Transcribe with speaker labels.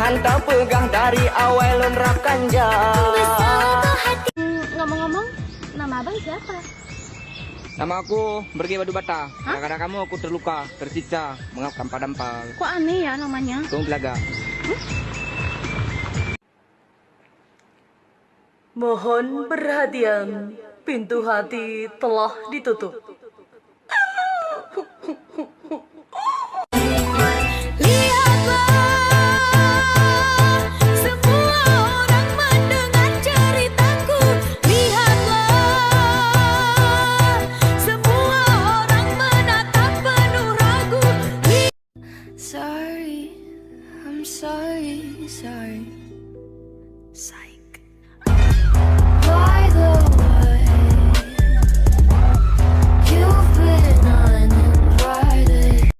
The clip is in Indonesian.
Speaker 1: hantau pegang dari awal lonrakan
Speaker 2: Ngomong-ngomong, nama abang siapa?
Speaker 1: Nama aku Bergi Badu Bata. Kadang-kadang kamu aku terluka, tersiksa, mengapkan padampal.
Speaker 2: Kok aneh ya namanya?
Speaker 1: Tunggu Telaga.
Speaker 3: Mohon perhatian, pintu hati telah ditutup.